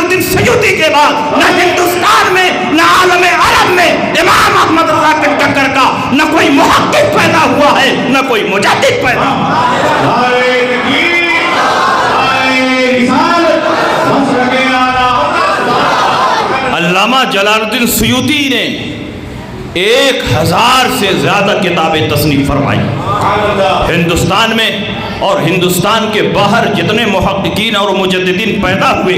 الدین سیوطی کے بعد نہ ہندوستان میں نہ عالم عرب میں امام احمد رضا کے ٹکر کا نہ کوئی محقق پیدا ہوا ہے نہ کوئی مجدد پیدا ہوا ہے۔ علامہ جلال الدین سیوطی نے 1000 سے زیادہ کتابیں تصنیف فرمائی ہندوستان میں، اور ہندوستان کے باہر جتنے محققین اور مجددین پیدا ہوئے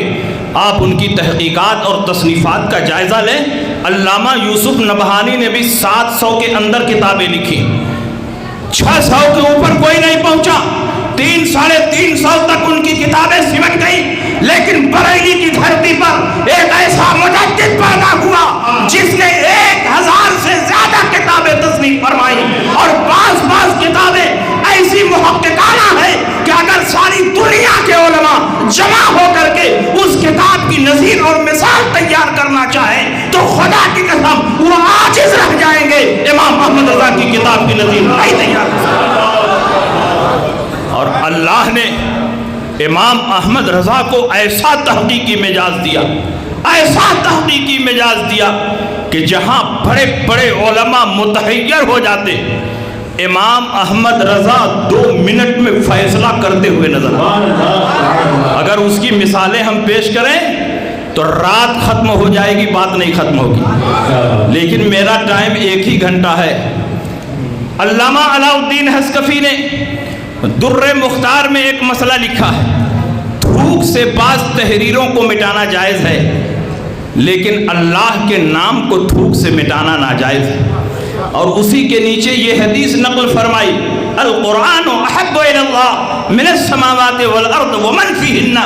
آپ ان کی تحقیقات اور تصنیفات کا جائزہ لیں۔ علامہ یوسف نبہانی نے بھی 700 کے اندر کتابیں لکھی، 600 کے اوپر کوئی نہیں پہنچا، 300-350 تک ان کی کتابیں سمٹ گئی، لیکن بریلی کی دھرتی پر ایک ایسا مجدد پیدا ہوا جس نے 1000 سے زیادہ کتابیں تصنیف فرمائی، اور بعض کتابیں ایسی محققانہ ہے کہ اگر ساری دنیا کے علماء جمع ہو کر کے اس کتاب کی نظیر اور مثال تیار کرنا چاہیں تو خدا کی قسم وہ عاجز رہ جائیں گے، امام احمد رضا کی کتاب کی نظیر نہیں تیار کر سکتے۔ اور اللہ نے امام احمد رضا کو ایسا تحقیقی مجاز دیا، ایسا تحقیقی مجاز دیا کہ جہاں بڑے بڑے علماء متحیر ہو جاتے، امام احمد رضا 2 منٹ میں فیصلہ کرتے ہوئے نظر آتے۔ اگر اس کی مثالیں ہم پیش کریں تو رات ختم ہو جائے گی، بات نہیں ختم ہوگی، لیکن میرا ٹائم 1 ہی گھنٹہ ہے۔ علامہ علاء الدین حسکفی نے در مختار میں ایک مسئلہ لکھا ہے، تھوک سے بعض تحریروں کو مٹانا جائز ہے لیکن اللہ کے نام کو تھوک سے مٹانا ناجائز ہے، اور اسی کے نیچے یہ حدیث نقل فرمائی، القرآن احب الی اللہ من السماوات والارض ومن فیہن،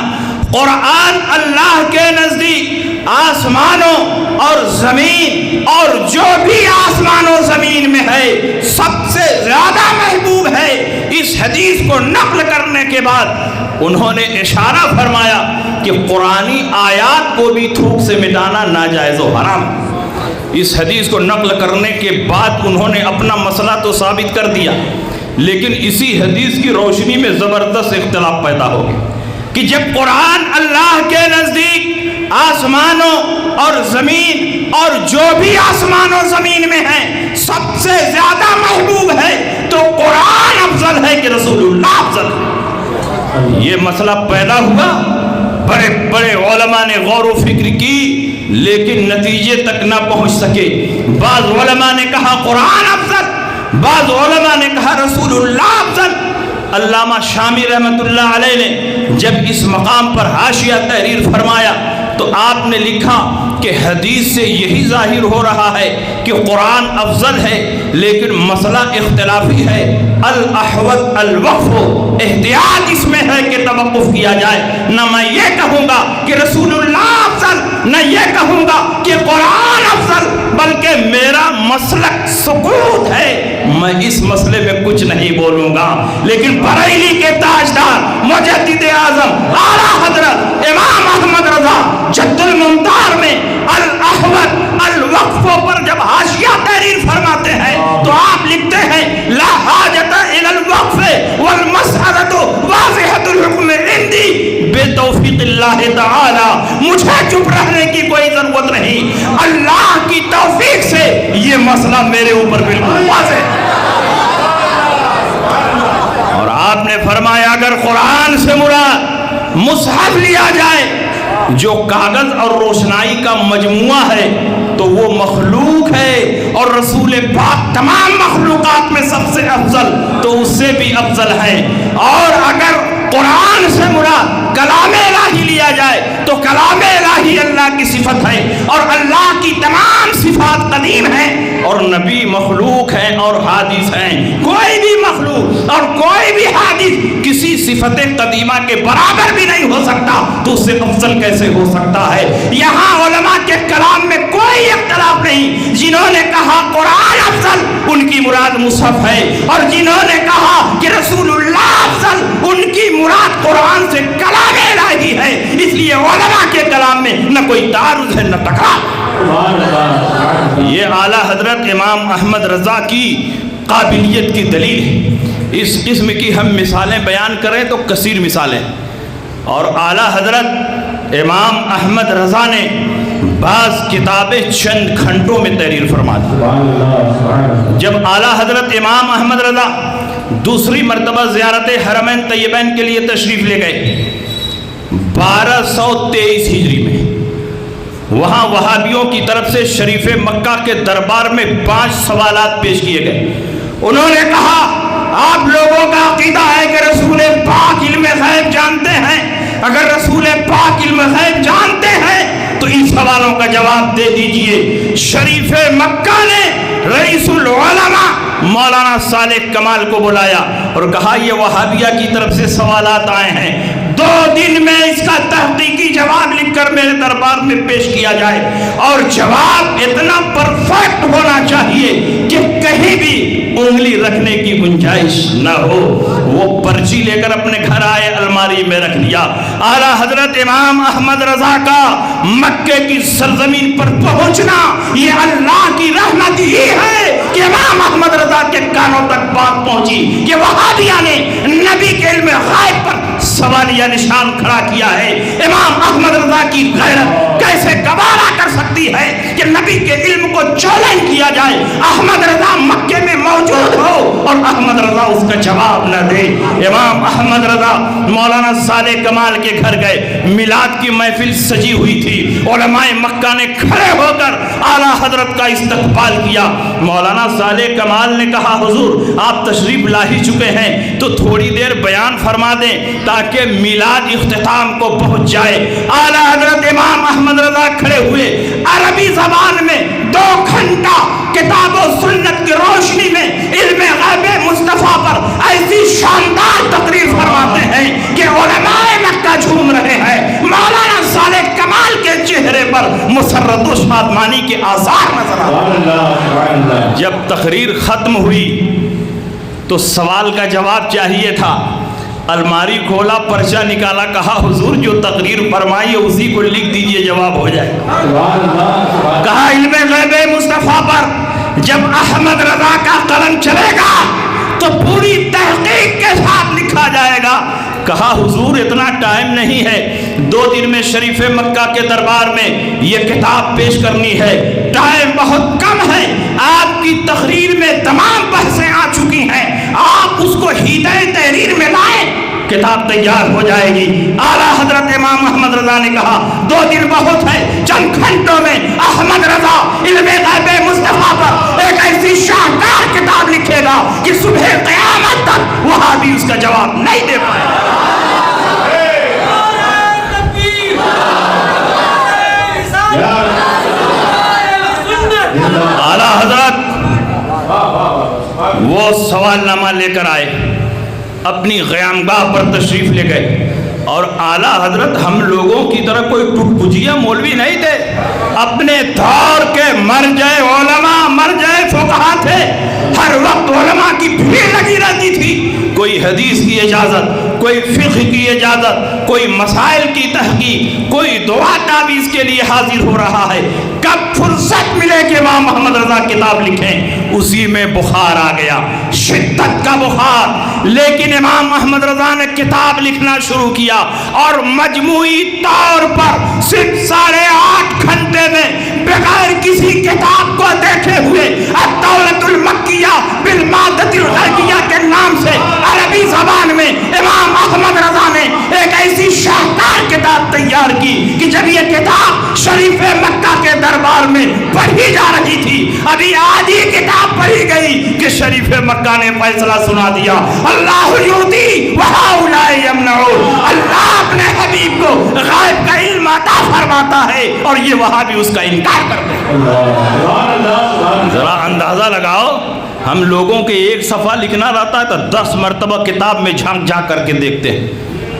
قرآن اللہ کے نزدیک آسمانوں اور زمین اور جو بھی آسمان و زمین میں ہے سب سے زیادہ محبوب ہے۔ اس حدیث کو نقل کرنے کے بعد انہوں نے اشارہ فرمایا کہ قرآنی آیات کو بھی تھوک سے مٹانا ناجائز و حرام۔ اس حدیث کو نقل کرنے کے بعد انہوں نے اپنا مسئلہ تو ثابت کر دیا، لیکن اسی حدیث کی روشنی میں زبردست اختلاف پیدا ہو گیا کہ جب قرآن اللہ کے نزدیک آسمانوں اور زمین اور جو بھی آسمان و زمین میں ہیں سب سے زیادہ محبوب ہے تو قرآن افضل ہے کہ رسول اللہ افضل ہے۔ یہ مسئلہ پیدا ہوا، بڑے بڑے علماء نے غور و فکر کی لیکن نتیجے تک نہ پہنچ سکے۔ بعض علماء نے کہا قرآن افضل، بعض علماء نے کہا رسول اللہ افضل۔ علامہ شامی رحمت اللہ علیہ نے جب اس مقام پر حاشیہ تحریر فرمایا تو آپ نے لکھا کہ حدیث سے یہی ظاہر ہو رہا ہے کہ قرآن افضل ہے، لیکن مسئلہ اختلافی ہے، الاحوط الوقف، احتیاط اس میں ہے کہ توقف کیا جائے۔ نہ میں یہ کہوں گا کہ رسول اللہ افضل، نہ یہ کہوں گا کہ قرآن افضل، بلکہ میرا مسلک سکوت ہے، میں اس مسئلے میں کچھ نہیں بولوں گا۔ لیکن بریلی کے تاجدار مجدد اعظم اعلیٰ حضرت امام احمد رضا جد الممتار میں الاحوط الوقفوں پر جب حاشیہ تحریر فرماتے ہیں تو آپ لکھتے ہیں لا حاجت الی الوقف والمسألۃ واضحۃ الحکم عندی بتوفیق اللہ تعالی، مجھے چپ رہنے کی کوئی ضرورت نہیں، اللہ کی توفیق سے یہ مسئلہ میرے اوپر بالکل واضح ہے۔ اور آپ نے فرمایا اگر قرآن سے مراد مصحف لیا جائے جو کاغذ اور روشنائی کا مجموعہ ہے تو وہ مخلوق ہے، اور رسول پاک تمام مخلوقات میں سب سے افضل تو اس سے بھی افضل ہے۔ اور اگر قرآن سے مراد کلام الہی لیا جائے تو کلام الہی اللہ کی صفت ہے، اور اللہ کی تمام صفات قدیم ہیں، اور نبی مخلوق ہیں اور حادث ہیں۔ کوئی بھی مخلوق اور کوئی بھی حادث کسی صفت قدیمہ کے برابر بھی نہیں ہو سکتا تو اس سے افضل کیسے ہو سکتا ہے؟ یہاں علماء کے کلام میں کوئی اختلاف نہیں، جنہوں نے کہا قرآن افضل ان کی مراد مصحف ہے، اور جنہوں نے کہا کہ رسول اللہ افضل ان کی مراد قرآن سے کلام الہی ہے۔ اس لیے علماء کے کلام میں نہ کوئی تعارض ہے نہ ٹکراؤ۔ یہ اعلیٰ حضرت امام احمد رضا کی قابلیت کی دلیل ہے۔ اس قسم کی ہم مثالیں بیان کریں تو کثیر مثالیں، اور اعلیٰ حضرت امام احمد رضا نے بعض کتابیں چند گھنٹوں میں تحریر فرما دی۔ جب اعلیٰ حضرت امام احمد رضا دوسری مرتبہ زیارت حرمین طیبین کے لیے تشریف لے گئے 1223 ہجری میں، وہاں وہابیوں کی طرف سے شریف مکہ کے دربار میں 5 سوالات پیش کیے گئے۔ انہوں نے کہا آپ لوگوں کا عقیدہ ہے کہ رسول پاک علم غیب جانتے ہیں، اگر رسول پاک علم غیب جانتے ہیں تو ان سوالوں کا جواب دے دیجئے۔ شریف مکہ نے رئیس العلماء مولانا صالح کمال کو بلایا اور کہا یہ وہابیہ کی طرف سے سوالات آئے ہیں، 2 دن میں اس کا تحقیقی جواب لکھ کر میرے دربار میں پیش کیا جائے، اور جواب اتنا پرفیکٹ ہونا چاہیے کہ کہیں بھی انگلی رکھنے کی گنجائش نہ ہو۔ وہ پرچی لے کر اپنے گھر آئے، الماری میں رکھ لیا۔ اعلیٰ حضرت امام احمد رضا کا مکے کی سرزمین پر پہنچنا یہ اللہ کی رحمت ہی ہے کہ امام احمد رضا کے کانوں تک بات پہنچی کہ وہابیہ نے نبی کے علم غیب پر سوالیہ نشان کھڑا کیا ہے۔ امام احمد رضا کی غیرت کیسے گوارا کر سکتی ہے کہ نبی کے علم کو چیلنج کیا جائے، احمد رضا مکے میں موجود ہو اور احمد رضا اس کا جواب نہ دے۔ امام احمد رضا مولانا صالح کمال کے گھر گئے، میلاد کی محفل سجی ہوئی تھی، علماء مکہ نے کھڑے ہو کر اعلیٰ حضرت کا استقبال کیا۔ مولانا صالح کمال نے کہا حضور آپ تشریف لا ہی چکے ہیں تو تھوڑی دیر بیان فرما دیں تاکہ میلاد اختتام کو پہنچ جائے۔ اعلیٰ حضرت امام احمد رضا کھڑے ہوئے، عربی زبان میں 2 گھنٹہ کتاب و سنت کی روشنی میں علم غیب مصطفیٰ پر ایسی شاندار تقریر فرماتے ہیں کہ علماء مکہ جھوم رہے ہیں۔ مولانا صالح کمال کے چہرے پر مسرت و شادمانی کے آثار نظر آتے۔ جب تقریر ختم ہوئی تو سوال کا جواب چاہیے تھا، الماری کھولا، پرچہ نکالا، کہا حضور جو تقریر فرمائی ہے اسی کو لکھ دیجئے، جواب ہو جائے۔ کہا علم غیب مصطفیٰ پر جب احمد رضا کا قلم چلے گا تو پوری تحقیق کے ساتھ لکھا جائے گا۔ کہا حضور اتنا ٹائم نہیں ہے، 2 دن میں شریف مکہ کے دربار میں یہ کتاب پیش کرنی ہے، ٹائم بہت کم ہے، آپ کی تقریر میں تمام بحثیں آ چکی ہیں، آپ اس کو ہیدہ تحریر میں لائیں، کتاب تیار ہو جائے گی۔ اعلیٰ حضرت امام احمد رضا نے کہا 2 دن بہت ہے، چند گھنٹوں میں احمد رضا علم غیب مصطفیٰ پر ایک ایسی شاندار کتاب لکھے گا کہ صبح قیامت تک وہاں بھی اس کا جواب نہیں دے پائے۔ اعلیٰ حضرت وہ سوال نامہ لے کر آئے، اپنی قیامگاہ پر تشریف لے گئے، اور اعلیٰ حضرت ہم لوگوں کی طرح کوئی ٹٹپجیہ مولوی نہیں تھے، اپنے دور کے مرجع علماء، مرجع فقہا تھے، ہر وقت علماء کی بھیڑ لگی رہتی تھی، کوئی حدیث کی اجازت، کوئی فقہ کی اجازت، کوئی مسائل کی تحقیق، کوئی دعا تعویذ کے لیے حاضر ہو رہا ہے۔ کب فرصت ملے کہ امام محمد رضا کتاب لکھیں، اسی میں بخار آ گیا، شدت کا بخار۔ لیکن امام محمد رضا نے کتاب لکھنا شروع کیا اور مجموعی طور پر صرف 8.5 گھنٹے میں بغیر کسی کتاب کو دیکھے ہوئے الدولۃ المکیہ بالمادۃ الغیبیہ کے نام سے عربی زبان میں امام احمد رضا نے ایک ایسی شاندار کتاب تیار کی کہ جب یہ کتاب شریف مکہ کے دربار میں پڑھی جا رہی تھی، ابھی آدھی کتاب پڑھی گئی کہ شریف مکہ نے فیصلہ سنا دیا، اللہ یعطی وہؤلاء یمنعون، اللہ اپنے حبیب کو غیب کا علم عطا فرماتا ہے اور یہ وہاں بھی اس کا انکار کرتے ہیں۔ ذرا اندازہ لگاؤ، ہم لوگوں کے ایک صفحہ لکھنا رہتا ہے تو 10 مرتبہ کتاب میں جھانک جھانک کر کے دیکھتے ہیں،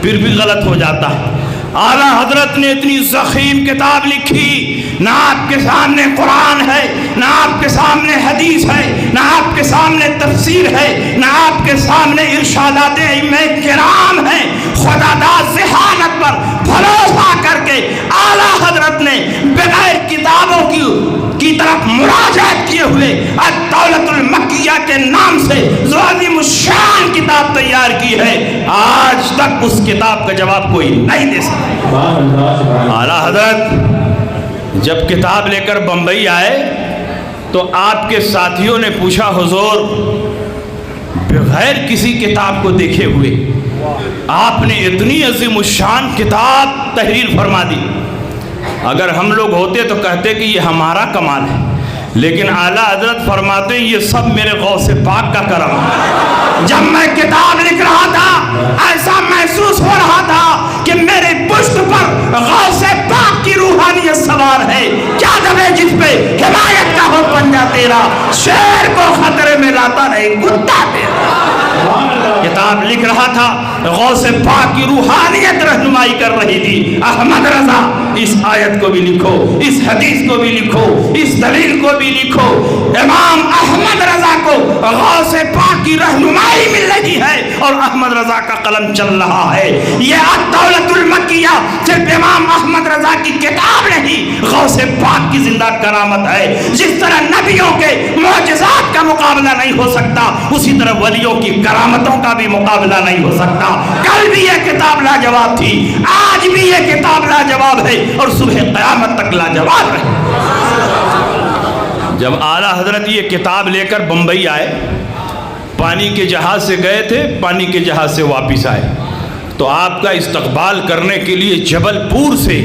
پھر بھی غلط ہو جاتا ہے۔ اعلیٰ حضرت نے اتنی ضخیم کتاب لکھی، نہ آپ کے سامنے قرآن ہے، نہ آپ کے سامنے حدیث ہے، نہ آپ کے سامنے تفسیر ہے، نہ آپ کے سامنے ارشادات ائمہ کرام ہیں۔ خدا داد ذہانت پر بھروسہ کر کے اعلیٰ حضرت نے بغیر کتابوں کی طرف مراجعت کیے ہوئے الدولۃ المکیہ کے نام سے جو عظیم الشان کتاب تیار کی ہے، آج تک اس کتاب کا جواب کوئی نہیں دے سکتا۔ اعلیٰ حضرت جب کتاب لے کر بمبئی آئے تو آپ کے ساتھیوں نے پوچھا حضور بغیر کسی کتاب کو دیکھے ہوئے آپ نے اتنی عظیم الشان کتاب تحریر فرما دی، اگر ہم لوگ ہوتے تو کہتے کہ یہ ہمارا کمال ہے، لیکن اعلیٰ حضرت فرماتے ہیں یہ سب میرے غوث پاک کا کرم ہے۔ جب میں کتاب لکھ رہا تھا ایسا محسوس ہو رہا تھا کہ میرے پشت پر غوث پاک کی روحانیت سوار ہے۔ کیا دبے جس پہ حمایت کا ہو پنجہ تیرا، شیر کو خطرے میں لاتا رہے کتا تیرا۔ کتاب لکھ رہا تھا، غوث پاک کی روحانیت رہنمائی کر رہی تھی۔ احمد رضا اس آیت کو بھی لکھو، اس حدیث کو بھی لکھو، اس دلیل کو بھی لکھو۔ امام احمد رضا کو غوث پاک کی رہنمائی مل رہی ہے اور احمد رضا کا قلم چل رہا ہے۔ یہ الدولۃ المکیہ صرف امام احمد رضا کی کتاب نہیں، غوث پاک کی زندہ کرامت ہے۔ جس طرح نبیوں کے معجزات کا مقابلہ نہیں ہو سکتا، اسی طرح ولیوں کی کرامتوں کا بھی مقابلہ نہیں ہو سکتا۔ کل بھی یہ کتاب لاجواب تھی، آج بھی یہ کتاب لاجواب ہے اور صبح قیامت تک لاجواب رہے۔ جب اعلیٰ حضرت یہ کتاب لے کر بمبئی آئے، پانی کے جہاز سے گئے تھے، پانی کے جہاز سے واپس آئے تو آپ کا استقبال کرنے کے لیے جبل پور سے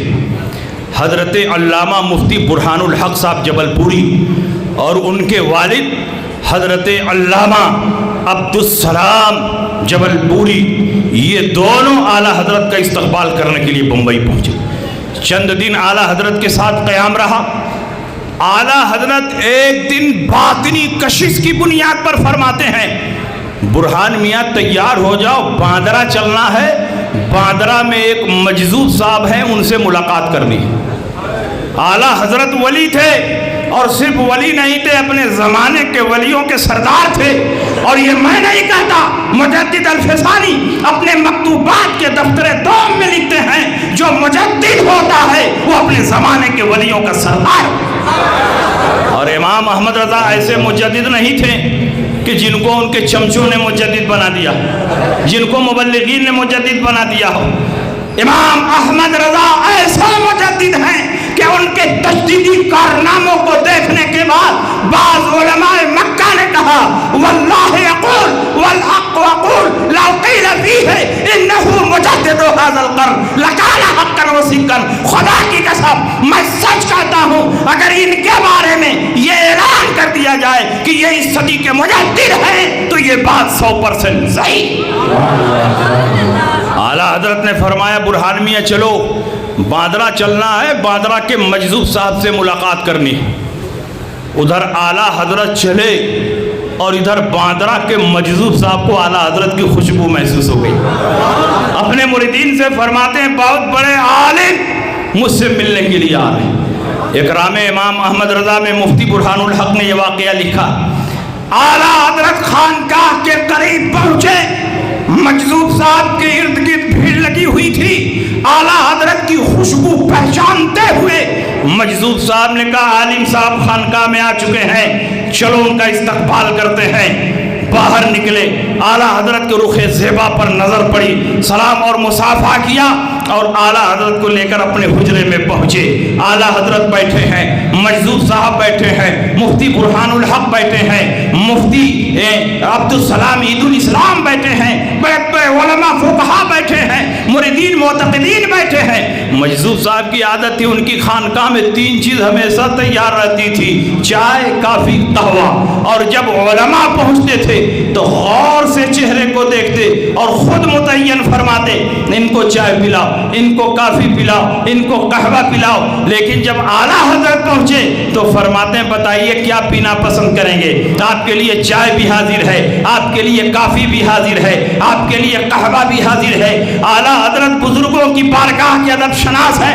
حضرت علامہ مفتی برہان الحق صاحب جبل پوری اور ان کے والد حضرت علامہ عبدالسلام جبل پوری، یہ دونوں اعلیٰ حضرت کا استقبال کرنے کے لیے بمبئی پہنچے۔ چند دن اعلیٰ حضرت کے ساتھ قیام رہا۔ اعلیٰ حضرت ایک دن باطنی کشش کی بنیاد پر فرماتے ہیں برہان میاں تیار ہو جاؤ، باندرا چلنا ہے، باندرا میں ایک مجذوب صاحب ہیں ان سے ملاقات کرنی ہے۔ اعلیٰ حضرت ولی تھے اور صرف ولی نہیں تھے، اپنے زمانے کے ولیوں کے سردار تھے۔ اور یہ میں نہیں کہتا، مجدد الفسانی اپنے مکتوبات کے دفتر دوم میں لکھتے ہیں جو مجدد ہوتا ہے وہ اپنے زمانے کے ولیوں کا سردار۔ اور امام احمد رضا ایسے مجدد نہیں تھے کہ جن کو ان کے چمچوں نے مجدد بنا دیا، جن کو مبلغین نے مجدد بنا دیا ہو۔ امام احمد رضا ایسے مجدد ہیں کہ ان کے تجدیدی کارناموں کو دیکھنے کے بعد بعض علماء مکہ نے کہا واللہ یقول والحق وقول لو قیل فیہ انہو مجدد هذا القرن لکان حقا وصدقا، خدا کی قسم میں سچ کہتا ہوں اگر ان کے بارے میں یہ اعلان کر دیا جائے کہ یہ اس صدی کے مجدد ہیں تو یہ بات 100% صحیح۔ اعلیٰ حضرت نے فرمایا برہان میاں چلو، باندرا چلنا ہے، باندرا کے مجذوب صاحب سے ملاقات کرنی ہے۔ ادھر اعلیٰ حضرت چلے اور ادھر باندرا کے مجذوب صاحب کو اعلیٰ حضرت کی خوشبو محسوس ہو گئی۔ اپنے مریدین سے فرماتے ہیں بہت بڑے عالم مجھ سے ملنے کے لیے آ رہے ہیں۔ اکرام امام احمد رضا میں مفتی برہان الحق نے یہ واقعہ لکھا۔ اعلیٰ حضرت خانقاہ کے قریب پہنچے، مجذوب صاحب کے ارد گرد بھیڑ لگی ہوئی تھی۔ اعلیٰ حضرت کی خوشبو پہچانتے ہوئے مجذوب صاحب نے کہا عالم صاحب خانقاہ میں آ چکے ہیں، چلو ان کا استقبال کرتے ہیں۔ باہر نکلے، اعلیٰ حضرت کے رخ زیبا پر نظر پڑی، سلام اور مصافحہ کیا اور اعلیٰ حضرت کو لے کر اپنے حجرے میں پہنچے۔ اعلیٰ حضرت بیٹھے ہیں، مجذوب صاحب بیٹھے ہیں، مفتی برہان الحق بیٹھے ہیں، مفتی عبدالسلام عید الاسلام بیٹھے ہیں، بڑے بڑے علماء فقہا بیٹھے ہیں، مریدین معتقدین بیٹھے ہیں۔ مجذوب صاحب کی عادت تھی، ان کی خانقاہ میں 3 چیز ہمیشہ تیار رہتی تھی، چائے، کافی، قہوہ۔ اور جب علماء پہنچتے تھے تو غور سے چہرے کو دیکھتے اور خود متعین فرماتے ان کو چائے پلاؤ، ان کو کافی پلاؤ، ان کو قہوہ پلاؤ۔ لیکن جب اعلیٰ حضرت پہنچے تو فرماتے ہیں بتائیے کیا پینا پسند کریں گے؟ آپ کے لیے چائے بھی حاضر ہے، آپ کے لیے کافی بھی حاضر ہے، آپ کے لیے قہوہ بھی حاضر ہے۔ اعلیٰ حضرت بزرگوں کی بارگاہ کے ادب شناس ہے،